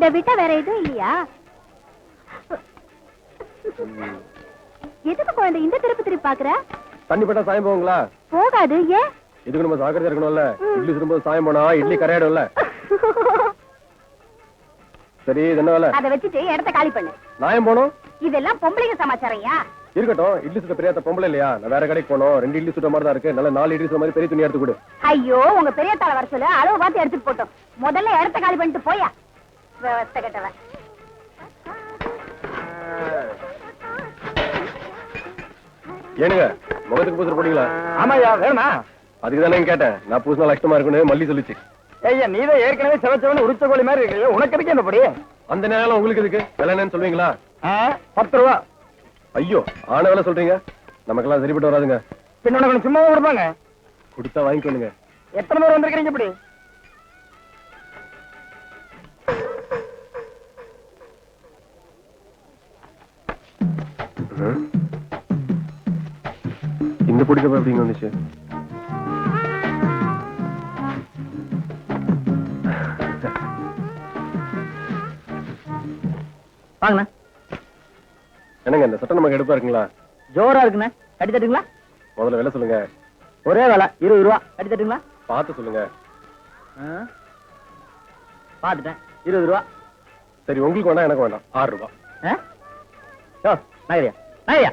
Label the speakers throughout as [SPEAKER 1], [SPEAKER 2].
[SPEAKER 1] இதை விட்டா வேற எதுவும் இல்லையா? எதுக்கு குழந்தை இந்த திருப்பி திருப்பி பாக்குற?
[SPEAKER 2] தண்ணி பட்டா சாயம் போகுங்களா?
[SPEAKER 1] போகாது. ஏன்?
[SPEAKER 2] இதுக்கு நம்ம ஜாக்கிரதையா இருக்கணும்ல. இட்லி சுடும்போது சாயம் போனா இட்லி கரையாடும்ல. சரி, இது என்ன வேலை?
[SPEAKER 1] அதை வச்சுட்டு இடத்த காலி பண்ணு.
[SPEAKER 2] நாயம் போனோம்.
[SPEAKER 1] இதெல்லாம் பொம்பளைங்க சமாச்சாரையா?
[SPEAKER 2] இருக்கட்டும். இட்லி சுட்ட பெரியாத்த பொம்பளை இல்லையா? நான் வேற கடைக்கு போனோம். 2 இட்லி சுட்ட மாதிரி தான் இருக்கு. நல்ல 4 இட்லி சுட்ட மாதிரி பெரிய துணி எடுத்து கொடு.
[SPEAKER 1] ஐயோ, உங்க பெரிய தாள வர சொல்லு. அளவு பார்த்து எடுத்துட்டு போட்டோம். முதல்ல இடத்த காலி பண்ணிட்டு போயா. விவஸ்தை கட்டவன்.
[SPEAKER 2] ஏனுங்க, முகத்துக்கு பூசர் போட்டீங்களா?
[SPEAKER 3] ஆமாயா, வேணுமா?
[SPEAKER 2] அதுக்கு தானே கேட்டேன். நான் பூசினா கஷ்டமா இருக்குன்னு மல்லி சொல்லிச்சு.
[SPEAKER 3] ஐயா, நீதான் ஏற்கனவே செவச்சவனு உரிச்ச கோழி மாதிரி இருக்கு. உனக்கு இருக்கு என்னப்படி?
[SPEAKER 2] அந்த நேரம் உங்களுக்கு இருக்கு. விலை என்னன்னு சொல்லுவீங்களா?
[SPEAKER 3] 10 ரூபா.
[SPEAKER 2] ஐயோ, ஆன வேலை சொல்றீங்க. நமக்கெல்லாம் சரிப்பட்டு வராதுங்க.
[SPEAKER 3] பின்ன உனக்கு சும்மா கொடுப்பாங்க.
[SPEAKER 2] கொடுத்தா வாங்கிக்கோங்க.
[SPEAKER 3] எத்தனை பேர் வந்திருக்கீங்க இப்படி?
[SPEAKER 2] இந்த பிடிக்க எப்படிங்க வந்துச்சு?
[SPEAKER 3] வாங்கண்ணா.
[SPEAKER 2] என்னங்க, இந்த சட்டம் நமக்கு எடுப்பா இருக்குங்களா?
[SPEAKER 3] ஜோரா இருக்குண்ணா. கட்டி தட்டுங்களா?
[SPEAKER 2] முதல்ல விலை சொல்லுங்க.
[SPEAKER 3] ஒரே வேலை 20 ரூபா. கட்டி தட்டுங்களா?
[SPEAKER 2] பார்த்து சொல்லுங்க.
[SPEAKER 3] பாத்துட்டேன். 20 ரூபா.
[SPEAKER 2] சரி, உங்களுக்கு வேண்டாம், எனக்கு வேண்டாம். 6 ரூபா.
[SPEAKER 3] நகரியா நகரியா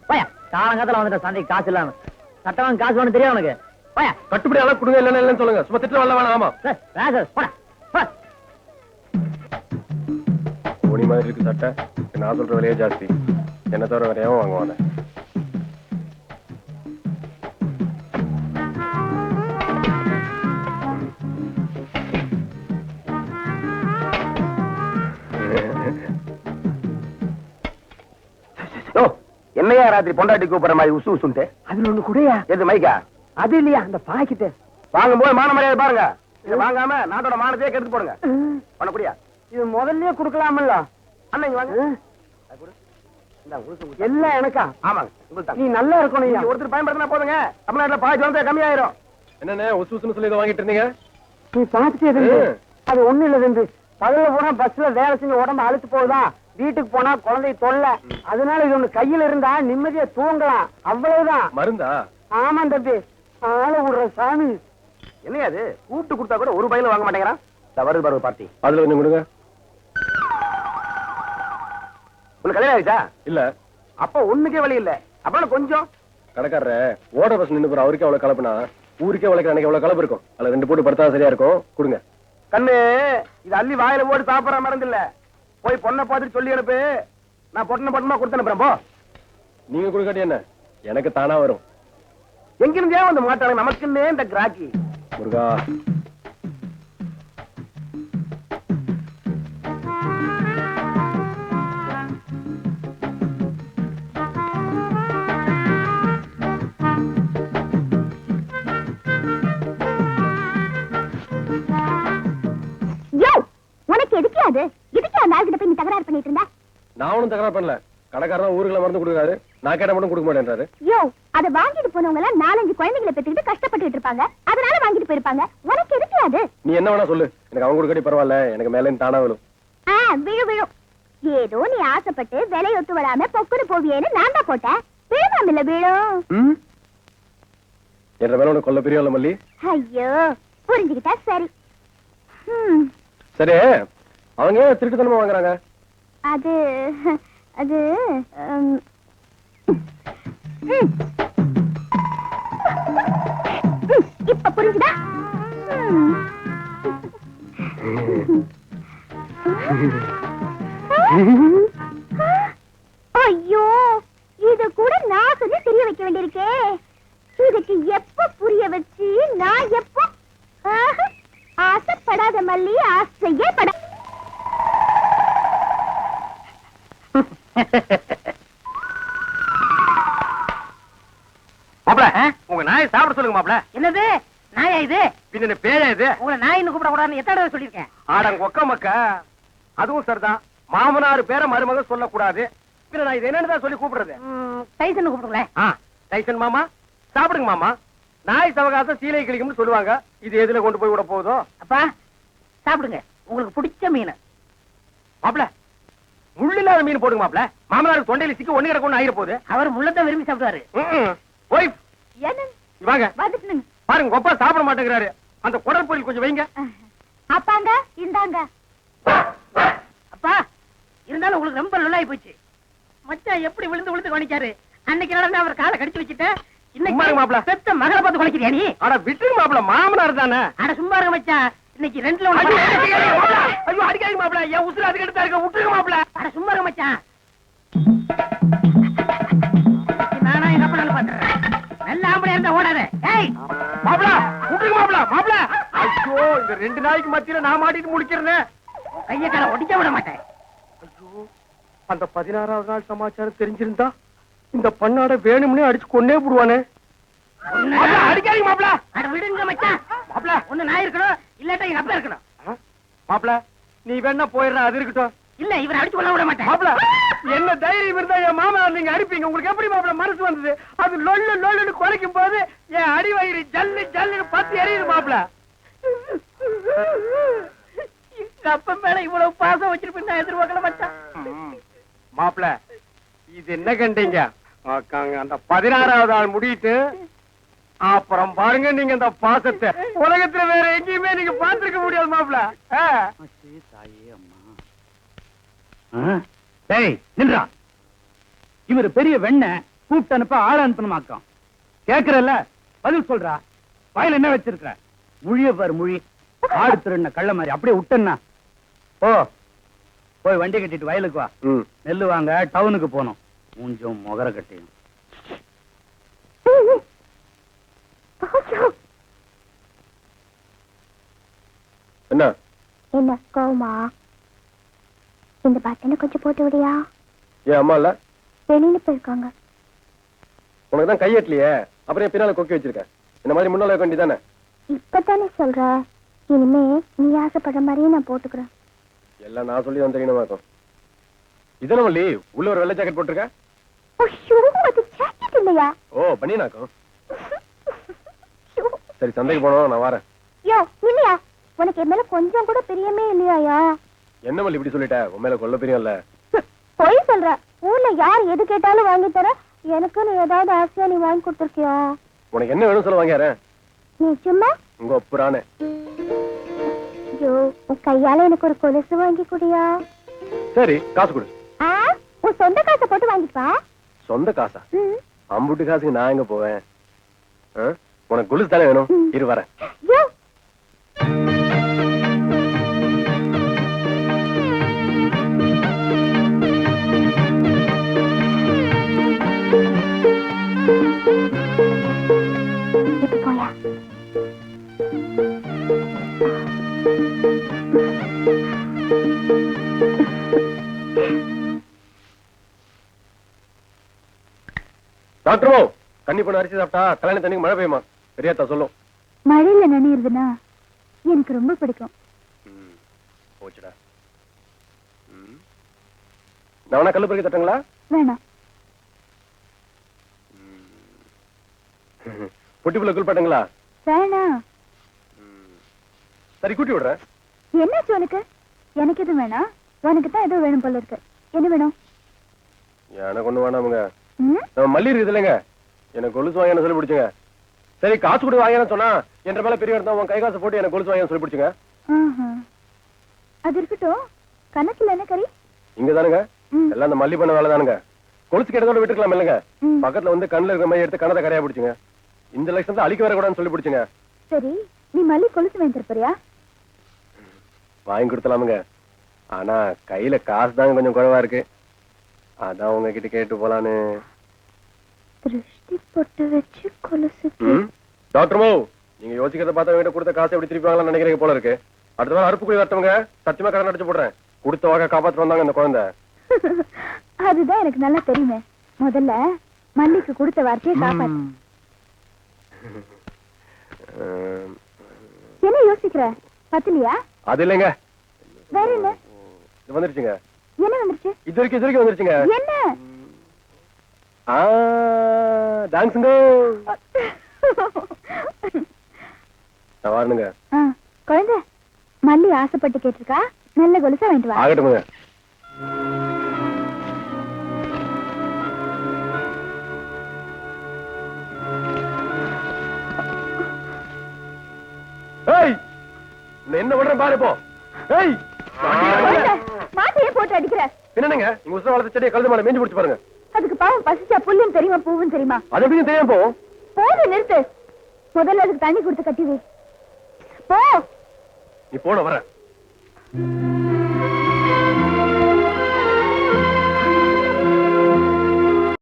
[SPEAKER 3] போயா. காலங்காலத்துல வந்துட்ட சந்தைக்கு காசு இல்லாம. சட்டம் காசு வேணும் தெரியும் உனக்கு. போயா.
[SPEAKER 2] கட்டுப்படி எல்லாம் கொடுங்க. இல்லன்னு சொல்லுங்க. சும்மா திட்டம் வரல வேணாம். ஆமா, துணி மாதிரி இருக்கு சட்டை. நான் சொல்ற விலையே ஜாஸ்தி. என்ன தவிர வேறையாவும் வாங்குவாங்க.
[SPEAKER 3] என்னையா ராத்திரி பொண்டாட்டி கூப்பிடுற மாதிரி உசு உசுன்ட்டு? அதுல ஒண்ணு கூடயா? எது மைக்கா? அது இல்லையா, அந்த பாக்கிட்டு வாங்கும் போது மான மரியாதை பாருங்க. இத வாங்காம நாட்டோட மானத்தையே கெடுத்து போடுங்க. பண்ணக்கூடியா? இது முதல்லயே குடுக்கலாமல்ல. அண்ணா இங்க வாங்க. எல்லாம் எனக்கா? ஆமாங்க, உங்களுக்கு. நீ நல்லா இருக்கணும். ஒருத்தர் பயன்படுத்தினா போதுங்க. தமிழ்நாட்டுல பாதி வந்து கம்மியாயிரும்.
[SPEAKER 2] என்னண்ணே உசு உசுன்னு சொல்லி இதை வாங்கிட்டு இருந்தீங்க?
[SPEAKER 3] நீ பாத்துட்டே அது ஒண்ணு இல்ல தம்பி. பகல்ல போனா பஸ்ல வேலை செஞ்சு உடம்பு அழுத்து போகுதான். வீட்டுக்கு போனா குழந்தை தொல்லை. அதனால இது ஒண்ணு கையில இருந்தா நிம்மதியா தூங்கலாம். அவ்வளவுதான்.
[SPEAKER 2] மருந்தா?
[SPEAKER 3] ஆமா தம்பி. ஆள விடுற சாமி. என்னையா அது? கூப்பிட்டு கொடுத்தா கூட ஒரு பையில வாங்க மாட்டேங்கிறான். வருது பாரு பார்ட்டி.
[SPEAKER 2] அதுல கொஞ்சம் கொடுங்க.
[SPEAKER 3] உனக்கு கல்யாணம் ஆயிடுச்சா?
[SPEAKER 2] இல்ல.
[SPEAKER 3] அப்ப ஒண்ணுக்கே வழி இல்ல. அப்ப கொஞ்சம்
[SPEAKER 2] கடைக்காரர ஓட பஸ் நின்று போற அவருக்கே அவ்வளவு கலப்புனா ஊருக்கே உழைக்கிற அன்னைக்கு எவ்வளவு கலப்பு இருக்கும். அதுல 2 போட்டு படுத்தா சரியா இருக்கும். கொடுங்க.
[SPEAKER 3] கண்ணு, இது அள்ளி வாயில போட்டு சாப்பிடற மறந்து இல்ல. போய் பொண்ணை பார்த்துட்டு சொல்லி அனுப்பு. நான் பொண்ணை பட்டமா கொடுத்து அனுப்புறேன். போ.
[SPEAKER 2] நீங்க கொடுக்காட்டி என்ன, எனக்கு தானா வரும்.
[SPEAKER 3] எங்கிருந்தே வந்து மாட்டாங்க. நமக்குன்னே இந்த கிராக்கி.
[SPEAKER 2] முருகா, நான் ஒண்ணும் தகராறு பண்ணல. கடைக்காரன் ஊருக்குள்ள மருந்து கொடுக்குறாரு. நான் கேட்ட மட்டும் கொடுக்க மாட்டேன்றாரு.
[SPEAKER 1] யோ, அத வாங்கிட்டு போனவங்க எல்லாம் 4-5 குழந்தைகளை பெற்றுக்கிட்டு கஷ்டப்பட்டு இருப்பாங்க. அதனால வாங்கிட்டு போயிருப்பாங்க. உனக்கு எதுக்கு அது?
[SPEAKER 2] நீ என்ன வேணா சொல்லு. எனக்கு அவங்க கொடுக்கடி பரவாயில்ல. எனக்கு மேல தானா விழும்.
[SPEAKER 1] விழு விழும். ஏதோ நீ ஆசைப்பட்டு விலை ஒத்து வராம பொக்குன்னு போவியேன்னு நான் தான் போட்டேன். விழுவாம இல்ல விழும்.
[SPEAKER 2] என்ற மேல உனக்கு கொல்ல பிரியம் இல்ல மல்லி.
[SPEAKER 1] ஐயோ, புரிஞ்சுக்கிட்டா சரி.
[SPEAKER 2] சரி, அவங்க ஏன் திருட்டுத்தனமா வாங்குறாங்க?
[SPEAKER 1] அது அது இப்ப புரிஞ்சுதா? ஐயோ, இது கூட நான் சொல்லி தெரிய வைக்க வேண்டியிருக்கே. இதுக்கு எப்ப புரிய வச்சு நான் எப்போ? ஆசைப்படாத மல்லி, ஆசையே பட.
[SPEAKER 3] மாப்ள, உங்க நாயை சாப்பிட சொல்லுங்க மாப்ள.
[SPEAKER 4] என்னது நாயா இது?
[SPEAKER 3] பின்ன பேயா இது?
[SPEAKER 4] உங்களை நாயின்னு கூப்பிட கூடாதுன்னு எத்தனை தடவை சொல்லியிருக்கேன்?
[SPEAKER 3] ஆடங்க ஒக்க மக்கா. அதுவும் சரிதான். மாமனார் பேரை மருமக சொல்லக்கூடாது. பின்ன நான் இது என்னன்னு சொல்லி கூப்பிடுறது?
[SPEAKER 4] டைசன் கூப்பிடுங்களேன்.
[SPEAKER 3] டைசன் மாமா, சாப்பிடுங்க மாமா. நாய் சவகாசம் சீலை கிளிக்கும்னு சொல்லுவாங்க. இது எதுல கொண்டு போய் விட போகுதோ?
[SPEAKER 4] அப்பா சாப்பிடுங்க, உங்களுக்கு பிடிச்ச மீன்.
[SPEAKER 3] மாப்பிள முள்ளு இல்லாத மீன் போடுங்க மாப்பிள. மாமனாருக்கு தொண்டையில சிக்கி ஒண்ணு கிடக்கு ஆயிர போகுது.
[SPEAKER 4] அவர் முள்ளத்தான் விரும்பி சாப்பிடுவாரு.
[SPEAKER 3] ஒய்ஃப்
[SPEAKER 1] என்ன
[SPEAKER 3] வாங்க
[SPEAKER 1] வந்துட்டுங்க.
[SPEAKER 3] பாருங்க, கொப்பா சாப்பிட மாட்டேங்கிறாரு. அந்த குடல் பொரியல் கொஞ்சம் வைங்க.
[SPEAKER 1] அப்பாங்க இந்தாங்க.
[SPEAKER 4] அப்பா இருந்தாலும் உங்களுக்கு ரொம்ப நல்லாயி போச்சு. மச்சான் எப்படி விழுந்து விழுந்து கவனிச்சாரு. அன்னைக்கு நடந்து அவர் காலை கடிச்சு வச்சுட்டேன்.
[SPEAKER 3] சும்மா இருங்க
[SPEAKER 4] இன்னைக்கு
[SPEAKER 3] மாப்ள.
[SPEAKER 4] பெத்த மகளை பார்த்து குலைக்கிறியா நீ?
[SPEAKER 3] அட விட்டுருங்க மாப்பிள, மாமனார் தானே.
[SPEAKER 4] அட சும்மா இருங்க மச்சான். இன்னைக்கு ரெண்டுல
[SPEAKER 3] ஐயோ
[SPEAKER 4] ஒண்ணு.
[SPEAKER 3] அடிக்காதீங்க மாப்ள. ஐயோ அடிக்காதீங்க மாப்பிள, என் உசுறு அதுக்கு எடுத்தா இருக்க. விட்டுருங்க மாப்பிள.
[SPEAKER 4] அட சும்மா இருங்க மச்சான். நானா எங்க அப்பா நல்லா பாத்துறேன். நல்ல ஆம்பளை இருந்தா ஓடாத. ஏய்
[SPEAKER 3] மாப்பிள விட்டுருங்க மாப்பிள. மாப்பிள ஐயோ, இந்த 2 நாளைக்கு மத்தியில நான் மாட்டிட்டு முடிக்கிறேன்.
[SPEAKER 4] கைய கால ஒடிக்க விட மாட்டேன்.
[SPEAKER 3] ஐயோ, அந்த 16வது நாள் சமாச்சாரம் தெரிஞ்சிருந்தா இந்த பண்ணாட வேணும்னே அடிச்சு கொன்னே போடுவானே. மாப்ள, அடிக்காதீங்க மாப்பிள.
[SPEAKER 4] அட விடுங்க மச்சான்.
[SPEAKER 3] மாப்பிள
[SPEAKER 4] ஒண்ணு நான் இருக்கணும், இல்லாட்டா எங்க அப்பா இருக்கணும்.
[SPEAKER 3] மாப்பிள நீ வேணா போயிடுற, அது இருக்கட்டும்.
[SPEAKER 4] இல்ல இவரை அடிச்சு கொள்ள விட மாட்டேன்.
[SPEAKER 3] மாப்பிள என்ன தைரியம் இருந்தா என் மாமா நீங்க அடிப்பீங்க? உங்களுக்கு எப்படி மாப்பிள மனசு வந்தது? அது லொல்லு லொல்லுன்னு குறைக்கும் போது என் அடி வயிறு ஜல்லு ஜல்லுன்னு பத்தி எரியுது மாப்பிள.
[SPEAKER 4] எங்க அப்பா மேல இவ்வளவு பாசம் வச்சிருப்பேன் நான் எதிர்பார்க்கல மச்சான்.
[SPEAKER 3] மாப்பிள இது என்ன கண்டீங்க? அந்த 16வது நாள் முடியிட்டு அப்புறம் பாருங்க நீங்க இந்த பாசத்தை உலகத்துல வேற எங்கேயுமே நீங்க பார்த்திருக்க முடியாது மாப்பிள.
[SPEAKER 5] நின்றா. இவர் பெரிய வெண்ண கூப்பிட்டு அனுப்ப ஆள அனுப்பணுமாக்கம். கேக்குறல்ல, பதில் சொல்றா. வாயில என்ன வச்சிருக்க? முழிய பாரு மொழி. ஆடு திருண்ண கள்ள மாதிரி அப்படியே விட்டா ஓ. போய் வண்டி கட்டிட்டு வயலுக்கு வா. நெல்லு வாங்க டவுனுக்கு போனோம். மூஞ்சும் முகர கட்டியும்.
[SPEAKER 2] என்ன
[SPEAKER 1] என்ன கோமா? இந்த பட்டனை கொஞ்சம் போட்டு விடியா?
[SPEAKER 2] ஏன் அம்மா இல்ல?
[SPEAKER 1] வெளியில போயிருக்காங்க.
[SPEAKER 2] உனக்கு தான் கையெட்டலையே, அப்புறம் என் பின்னால கொக்கி வச்சிருக்க. இந்த மாதிரி முன்னால வைக்க வேண்டியதானே?
[SPEAKER 1] இப்பதானே சொல்ற. இனிமே நீ ஆசைப்படுற மாதிரியே நான் போட்டுக்கிறேன்.
[SPEAKER 2] எல்லாம் நான் சொல்லி தான் தெரியணுமாக்கும். இதன வள்ளி, உள்ள ஒரு வெள்ளை ஜாக்கெட் போட்டிருக்க.
[SPEAKER 1] ஐயோ, அது ஜாக்கெட் இல்லையா?
[SPEAKER 2] ஓ பனியனாக்கும். சரி சந்தைக்கு போனோம், நான் வரேன்.
[SPEAKER 1] யோ இல்லையா? உனக்கு என் மேல கொஞ்சம் கூட பிரியமே இல்லையாயா?
[SPEAKER 2] என்ன வள்ளி இப்படி சொல்லிட்ட? உன் மேல கொல்ல பிரியம் இல்ல.
[SPEAKER 1] பொய் சொல்ற. ஊர்ல யார் எது கேட்டாலும் வாங்கி தர. எனக்கு நீ ஏதாவது ஆசையா நீ வாங்கி கொடுத்துருக்கியா?
[SPEAKER 2] உனக்கு என்ன வேணும் சொல்ல வாங்கிறேன்.
[SPEAKER 1] நீ சும்மா
[SPEAKER 2] உங்க ஒப்புறானே.
[SPEAKER 1] ஐயோ, உன் கையால எனக்கு ஒரு கொலுசு வாங்கி குடியா?
[SPEAKER 2] சரி காசு கொடு.
[SPEAKER 1] உன் சொந்த காசை போட்டு வாங்கிப்பா.
[SPEAKER 2] சொந்த காசா? அம்புட்டு காசுக்கு நான் எங்க போவேன்? உனக்கு கொலுசு தானே வேணும்? இரு வரேன்.
[SPEAKER 1] யோ இப்ப போயா?
[SPEAKER 2] டாக்டரோ, கண்ணி பண்ண அரிசி சாப்பிட்டா கல்யாண தண்ணிக்கு மழை பெய்யுமா? பெரியாத்தா சொல்லும்.
[SPEAKER 1] மழையில நனையிறதுன்னா எனக்கு ரொம்ப பிடிக்கும்.
[SPEAKER 2] போச்சுடா. நான் வேணா கல்லு பறிக்க தட்டுங்களா?
[SPEAKER 1] வேணாம்.
[SPEAKER 2] பொட்டிப்புல குளிப்பாட்டுங்களா?
[SPEAKER 1] வேணாம்.
[SPEAKER 2] சரி கூட்டி விடுறேன்.
[SPEAKER 1] என்னாச்சு உனக்கு? எனக்கு எதுவும் வேணாம். உனக்கு தான் எதுவும் வேணும் போல இருக்கு. என்ன வேணும்?
[SPEAKER 2] எனக்கு ஒண்ணு வேணாமுங்க. நம்ம மல்லி இருக்குது இல்லைங்க, எனக்கு கொலுசு வாங்க சொல்லி பிடிச்சுங்க. சரி காசு கூட வாங்கினு சொன்னா என்ற மேல பெரிய இருந்தா உன் கை காசு போட்டு எனக்கு கொலுசு வாங்க சொல்லி பிடிச்சுங்க.
[SPEAKER 1] அது இருக்கட்டும். கணக்குல என்ன கறி?
[SPEAKER 2] இங்க தானுங்க எல்லாம் அந்த மல்லி பண்ண வேலை தானுங்க. கொலுசு கேட்டதோட விட்டுக்கலாம் இல்லைங்க. பக்கத்துல வந்து கண்ணுல இருக்கிற மாதிரி எடுத்து கணத்தை கரையா பிடிச்சுங்க. இந்த லட்சத்தை அழிக்க வர கூடாதுன்னு சொல்லி பிடிச்சுங்க.
[SPEAKER 1] சரி நீ மல்லி கொலுசு வாங்கி தரப்பறியா?
[SPEAKER 2] வாங்கி கொடுத்தலாமுங்க. ஆனா கையில காசு தாங்க கொஞ்சம் குறைவா இருக்கு. அதான் உங்ககிட்ட கேட்டு போலான்னு.
[SPEAKER 1] திருஷ்டி பொட்டு வச்சு கொலுசு.
[SPEAKER 2] டாக்டர்மோ, நீங்க யோசிக்கிறத பார்த்தா வீட்டை கொடுத்த காசை எப்படி திருப்பி வாங்கலாம் நினைக்கிறீங்க போல இருக்கு. அடுத்த வாரம் அறுப்பு குழி வரட்டவங்க சத்தியமா கடன் அடிச்சு போடுறேன். கொடுத்த வாங்க காப்பாத்து வந்தாங்க இந்த குழந்தை.
[SPEAKER 1] அதுதான் எனக்கு நல்லா தெரியுமே. முதல்ல மல்லிக்கு கொடுத்த வார்த்தையை காப்பாத்து. என்ன யோசிக்கிற? பத்தலையா? அது இல்லைங்க. வேற என்ன? இது வந்துருச்சுங்க. என்ன வந்துருச்சு? இது வரைக்கும் வந்துருச்சுங்க. என்ன? டான்ஸுங்க. நான் வரணுங்க. குழந்தை மல்லி ஆசைப்பட்டு கேட்டிருக்கா. நல்ல கொலுசா வாங்கிட்டு வா. ஆகட்டுங்க.
[SPEAKER 2] நான் என்ன பண்றேன் பாரு இப்போ. ஏய்
[SPEAKER 1] மாட்டையே போட்டு அடிக்கிற.
[SPEAKER 2] என்னங்க உங்க உசுர வளர்த்த செடியை கழுது மேல மேஞ்சு பிடிச்சு பாருங்க.
[SPEAKER 1] அதுக்கு பாவம் பசிச்சா புல்லும் தெரியுமா பூவும் தெரியுமா?
[SPEAKER 2] அது எப்படியும் தெரியாம போகும்.
[SPEAKER 1] போது நிறுத்து. முதல்ல அதுக்கு தண்ணி கொடுத்து கட்டி வை. போ.
[SPEAKER 2] நீ போன வர